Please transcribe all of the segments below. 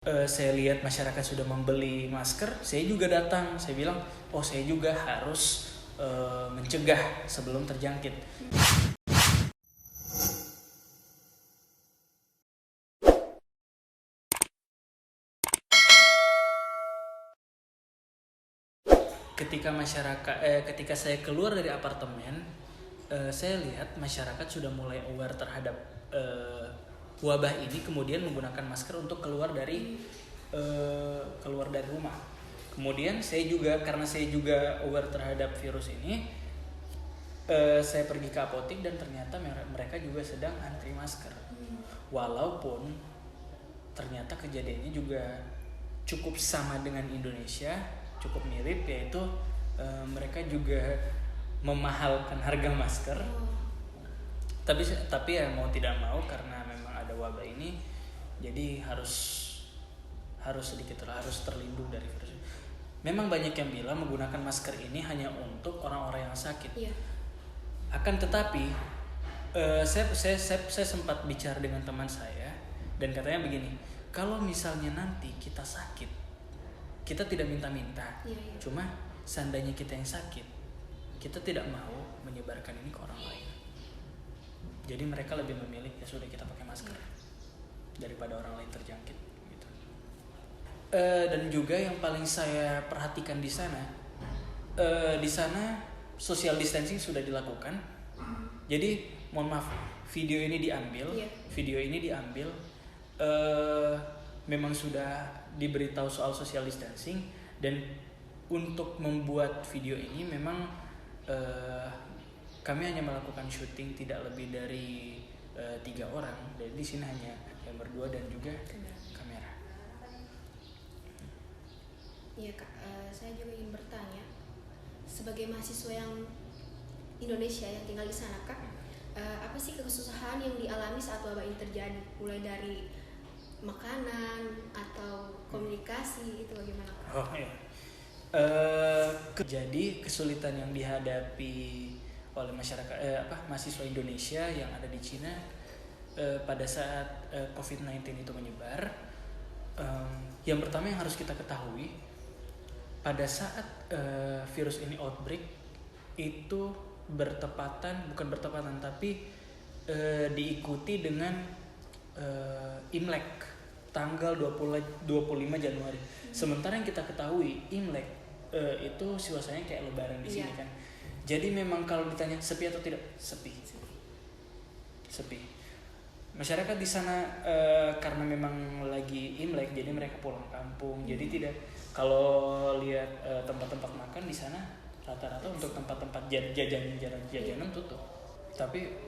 Saya lihat masyarakat sudah membeli masker, saya juga datang. Saya bilang, oh saya juga harus mencegah sebelum terjangkit. Ketika saya keluar dari apartemen, saya lihat masyarakat sudah mulai aware terhadap wabah ini, kemudian menggunakan masker untuk keluar dari rumah. Kemudian karena saya juga aware terhadap virus ini, saya pergi ke apotek dan ternyata mereka juga sedang antri masker. Walaupun ternyata kejadiannya juga cukup sama dengan Indonesia, cukup mirip, yaitu mereka juga memahalkan harga masker. Tapi ya mau tidak mau, karena memang ada wabah ini, jadi harus terlindung dari virus. Memang banyak yang bilang menggunakan masker ini hanya untuk orang-orang yang sakit. Iya. Akan tetapi saya sempat bicara dengan teman saya dan katanya begini, kalau misalnya nanti kita sakit, kita tidak minta-minta, Iya. cuma seandainya kita yang sakit, kita tidak mau menyebarkan ini ke orang lain. Jadi mereka lebih memilih ya sudah kita pakai masker daripada orang lain terjangkit gitu. Dan juga yang paling saya perhatikan di sana social distancing sudah dilakukan. Jadi mohon maaf, video ini diambil memang sudah diberitahu soal social distancing, dan untuk membuat video ini memang kami hanya melakukan syuting tidak lebih dari 3 orang, dan di sini hanya yang berdua dan juga kamera. Iya Kak, saya juga ingin bertanya, sebagai mahasiswa yang Indonesia yang tinggal di sana Kak, apa sih kesusahan yang dialami saat wabah ini terjadi? Mulai dari makanan atau komunikasi, itu bagaimana Kak? Oh iya. Jadi kesulitan yang dihadapi oleh mahasiswa Indonesia yang ada di Cina pada saat COVID-19 itu menyebar, yang pertama yang harus kita ketahui, pada saat virus ini outbreak itu tapi diikuti dengan Imlek tanggal 25 Januari. Sementara yang kita ketahui Imlek itu suasananya kayak lebaran di sini kan. Jadi memang kalau ditanya sepi atau tidak, sepi. Masyarakat di sana karena memang lagi Imlek, jadi mereka pulang kampung. Jadi tidak, kalau lihat tempat-tempat makan di sana rata-rata untuk tempat-tempat jajanan tutup. Tapi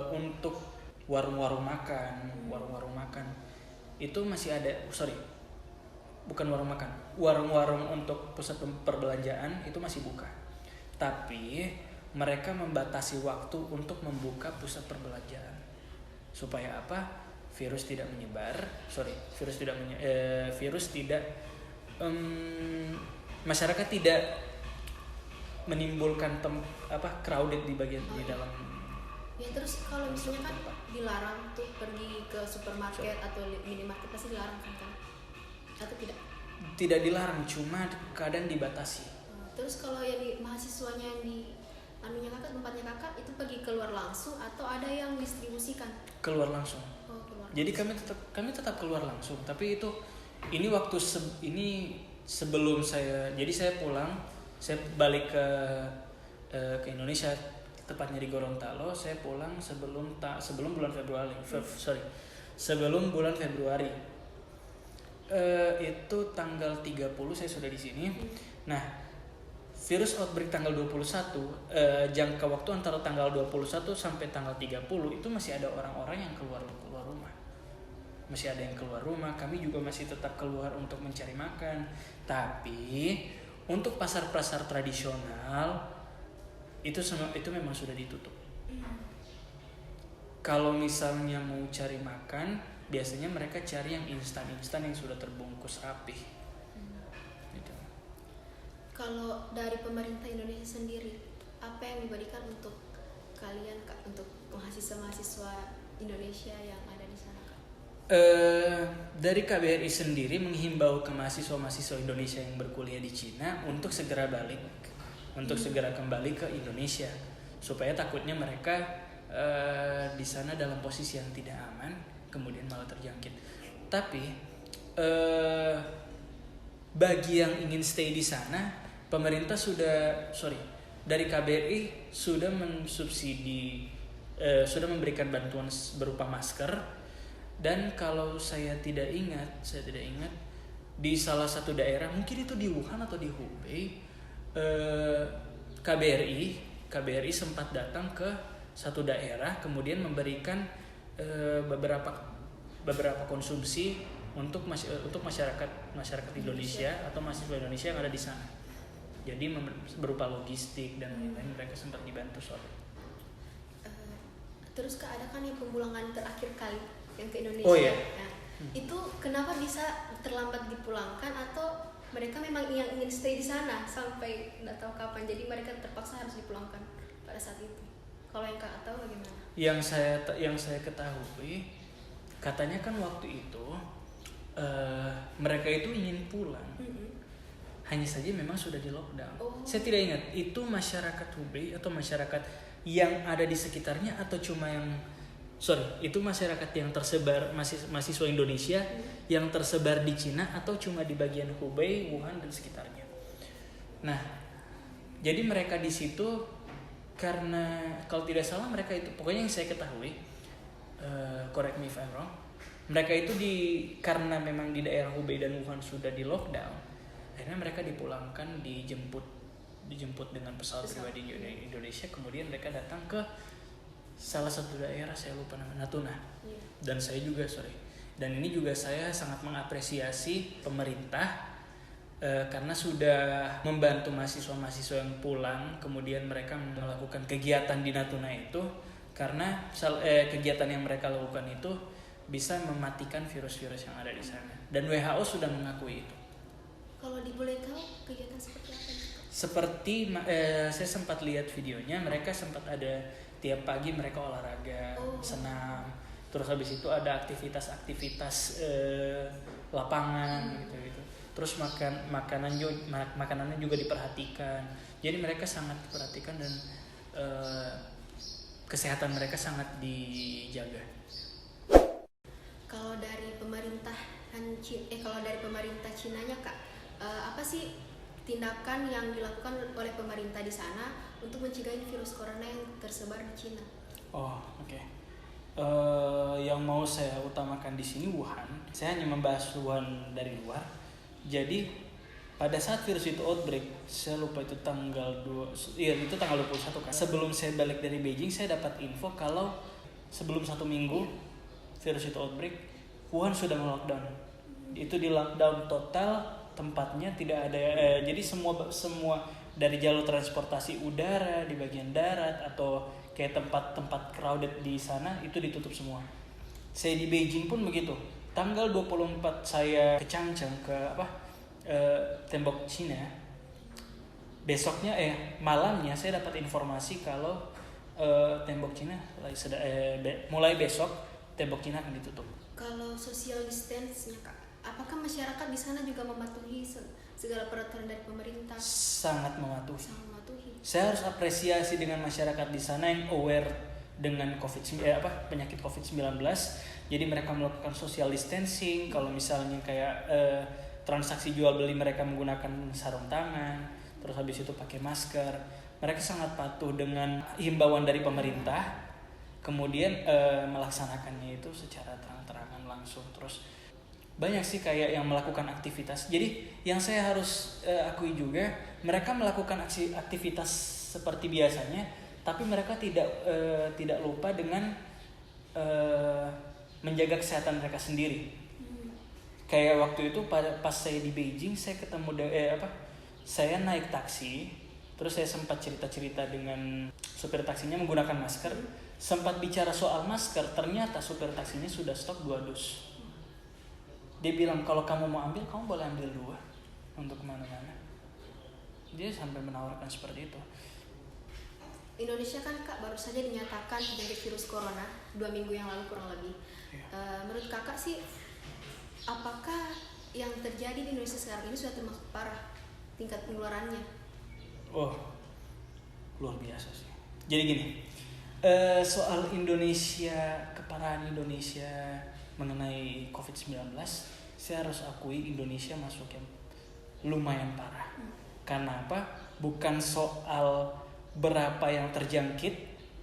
untuk warung-warung makan itu masih ada. Bukan warung makan, warung-warung untuk pusat perbelanjaan itu masih buka. Tapi mereka membatasi waktu untuk membuka pusat perbelanjaan. Supaya apa? Virus tidak masyarakat tidak menimbulkan crowded di dalam. Ya, terus kalau misalnya kan dilarang tuh pergi ke supermarket atau minimarket, pasti dilarang kan? Atau tidak? Tidak dilarang, cuma kadang dibatasi. Terus kalau yang di mahasiswanya yang di tempatnya kakak itu pergi keluar langsung atau ada yang distribusikan? Keluar langsung. Jadi kami tetap keluar langsung, tapi ini waktu sebelum saya pulang, saya balik ke Indonesia, tepatnya di Gorontalo. Saya pulang sebelum bulan Februari. Sebelum bulan Februari. Itu tanggal 30 saya sudah di sini. Nah, virus outbreak tanggal 21, jangka waktu antara tanggal 21 sampai tanggal 30 itu masih ada orang-orang yang keluar rumah. Masih ada yang keluar rumah, kami juga masih tetap keluar untuk mencari makan. Tapi untuk pasar-pasar tradisional itu memang sudah ditutup. Kalau misalnya mau cari makan, biasanya mereka cari yang instan yang sudah terbungkus rapih. Gitu. Kalau dari pemerintah Indonesia sendiri, apa yang diberikan untuk kalian Kak, untuk mahasiswa Indonesia yang ada di sana Kak? Dari KBRI sendiri menghimbau ke mahasiswa-mahasiswa Indonesia yang berkuliah di Cina untuk segera balik, untuk segera kembali ke Indonesia, supaya takutnya mereka di sana dalam posisi yang tidak aman, kemudian malah terjangkit. Tapi bagi yang ingin stay di sana, pemerintah dari KBRI sudah mensubsidi, sudah memberikan bantuan berupa masker. Dan kalau saya tidak ingat di salah satu daerah, mungkin itu di Wuhan atau di Hubei, KBRI sempat datang ke satu daerah, kemudian memberikan beberapa konsumsi untuk masyarakat Indonesia atau mahasiswa Indonesia yang ada di sana. Jadi berupa logistik dan lain-lain, mereka sempat dibantu soal. Terus Kak, ada kan yang pemulangan terakhir kali yang ke Indonesia. Oh iya. Nah, itu kenapa bisa terlambat dipulangkan, atau mereka memang yang ingin stay di sana sampai nggak tahu kapan, jadi mereka terpaksa harus dipulangkan pada saat itu? Kalau yang Kak tahu bagaimana? Yang saya ketahui, katanya kan waktu itu mereka itu ingin pulang. Hanya saja memang sudah di lockdown. Saya tidak ingat itu masyarakat Hubei atau masyarakat yang ada di sekitarnya, atau cuma itu masyarakat yang tersebar, mahasiswa Indonesia yang tersebar di Cina, atau cuma di bagian Hubei, Wuhan dan sekitarnya. Nah, jadi mereka di situ karena kalau tidak salah mereka itu, pokoknya yang saya ketahui, correct me if I'm wrong, mereka itu karena memang di daerah Hubei dan Wuhan sudah di lockdown, akhirnya mereka dipulangkan, dijemput dengan pesawat pribadi Indonesia, kemudian mereka datang ke salah satu daerah, saya lupa namanya, Natuna. Dan ini juga saya sangat mengapresiasi pemerintah karena sudah membantu mahasiswa yang pulang, kemudian mereka melakukan kegiatan di Natuna itu, karena kegiatan yang mereka lakukan itu bisa mematikan virus-virus yang ada di sana, dan WHO sudah mengakui itu. Kalau diboleh tahu kegiatan seperti apa? Seperti saya sempat lihat videonya, mereka sempat ada tiap pagi mereka olahraga, senam, terus habis itu ada aktivitas lapangan gitu. Terus makanannya juga diperhatikan. Jadi mereka sangat diperhatikan dan kesehatan mereka sangat dijaga. Kalau dari pemerintah Cinanya Kak, apa sih tindakan yang dilakukan oleh pemerintah di sana untuk mencegah virus corona yang tersebar di Cina? Oke. Yang mau saya utamakan di sini Wuhan. Saya hanya membahas Wuhan dari luar. Jadi pada saat virus itu outbreak, saya lupa itu tanggal 21 kan. Sebelum saya balik dari Beijing, saya dapat info kalau sebelum 1 minggu virus itu outbreak, Wuhan sudah melockdown. Itu di lockdown total, tempatnya tidak ada, jadi semua dari jalur transportasi udara di bagian darat atau kayak tempat-tempat crowded di sana itu ditutup semua. Saya di Beijing pun begitu. Tanggal 24 saya ke Changcheng, ke tembok Cina. Besoknya malamnya saya dapat informasi kalau tembok Cina mulai besok tembok Cina akan ditutup. Kalau social distance-nya Kak, apakah masyarakat di sana juga mematuhi segala peraturan dari pemerintah? Sangat mematuhi. Saya harus apresiasi dengan masyarakat di sana yang aware dengan penyakit COVID-19. Jadi mereka melakukan social distancing. Kalau misalnya kayak transaksi jual beli, mereka menggunakan sarung tangan, terus habis itu pakai masker. Mereka sangat patuh dengan himbauan dari pemerintah. Kemudian melaksanakannya itu secara terang-terangan langsung. Terus banyak sih kayak yang melakukan aktivitas. Jadi yang saya harus akui juga, mereka melakukan aktivitas seperti biasanya, tapi mereka tidak lupa dengan menjaga kesehatan mereka sendiri. Kayak waktu itu pas saya di Beijing, saya ketemu saya naik taksi, terus saya sempat cerita-cerita dengan supir taksinya menggunakan masker. Sempat bicara soal masker, ternyata supir taksinya sudah stok 2 dus. Dia bilang kalau kamu mau ambil, kamu boleh ambil 2 untuk kemana-mana. Dia sampai menawarkan seperti itu. Indonesia kan Kak baru saja dinyatakan terjangkit virus corona 2 minggu yang lalu kurang lebih. Menurut kakak sih, apakah yang terjadi di Indonesia sekarang ini sudah termasuk parah tingkat penularannya? Oh, luar biasa sih. Jadi gini, soal Indonesia, keparahan Indonesia mengenai COVID-19, saya harus akui Indonesia masuk yang lumayan parah. Karena apa? Bukan soal berapa yang terjangkit,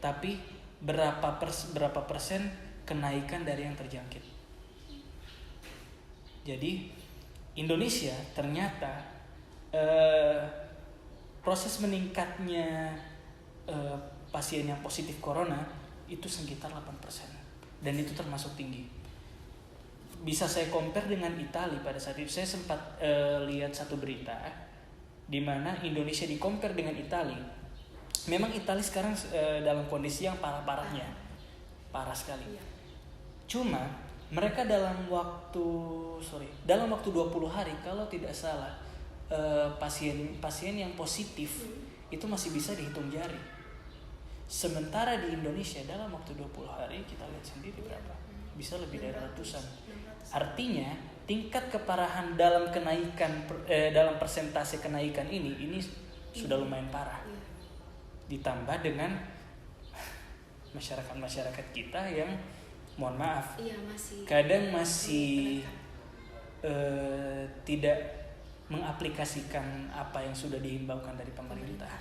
tapi berapa persen kenaikan dari yang terjangkit. Jadi Indonesia ternyata proses meningkatnya pasien yang positif corona itu sekitar 8%, dan itu termasuk tinggi. Bisa saya compare dengan Italia. Pada saat itu saya sempat lihat satu berita di mana Indonesia di compare dengan Italia. Memang Italia sekarang dalam kondisi yang parah-parahnya, parah sekali. Cuma mereka dalam waktu 20 hari kalau tidak salah, pasien yang positif itu masih bisa dihitung jari. Sementara di Indonesia dalam waktu 20 hari kita lihat sendiri berapa? Bisa lebih dari ratusan. Artinya tingkat keparahan dalam kenaikan dalam persentase kenaikan ini sudah lumayan parah. Ditambah dengan masyarakat kita yang mohon maaf, kadang masih tidak mengaplikasikan apa yang sudah dihimbaukan dari pemerintah.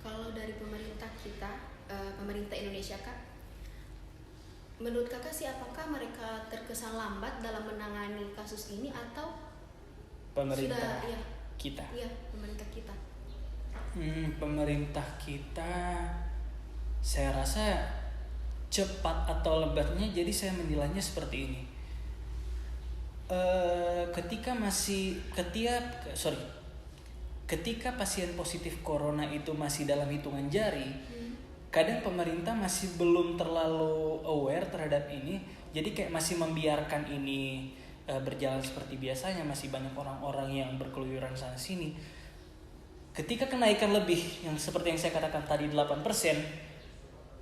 Kalau dari pemerintah kita, pemerintah Indonesia Kak, menurut kakak sih apakah mereka terkesan lambat dalam menangani kasus ini atau pemerintah sudah, kita? Iya, pemerintah kita. Pemerintah kita, saya rasa cepat atau lambatnya, jadi saya menilainya seperti ini. Ketika pasien positif corona itu masih dalam hitungan jari, kadang pemerintah masih belum terlalu aware terhadap ini, jadi kayak masih membiarkan ini berjalan seperti biasanya, masih banyak orang-orang yang berkeluyuran sana sini. Ketika kenaikan lebih yang seperti yang saya katakan tadi 8%,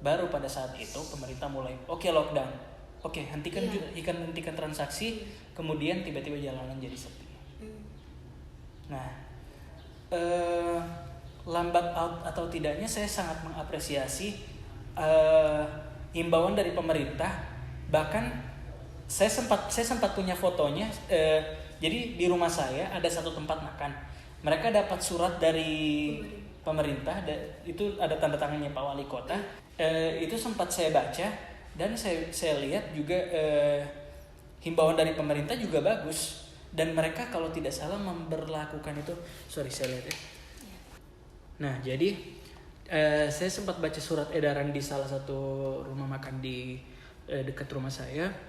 baru pada saat itu pemerintah mulai lockdown. Hentikan transaksi, kemudian tiba-tiba jalanan jadi sepi. Nah, lambat atau tidaknya saya sangat mengapresiasi himbauan dari pemerintah. Bahkan saya sempat punya fotonya. Jadi di rumah saya ada satu tempat makan. Mereka dapat surat dari pemerintah, itu ada tanda tangannya Pak Wali Kota. Itu sempat saya baca dan saya lihat juga himbauan dari pemerintah juga bagus, dan mereka kalau tidak salah memberlakukan itu. Saya lihat ya. Nah, jadi saya sempat baca surat edaran di salah satu rumah makan di dekat rumah saya.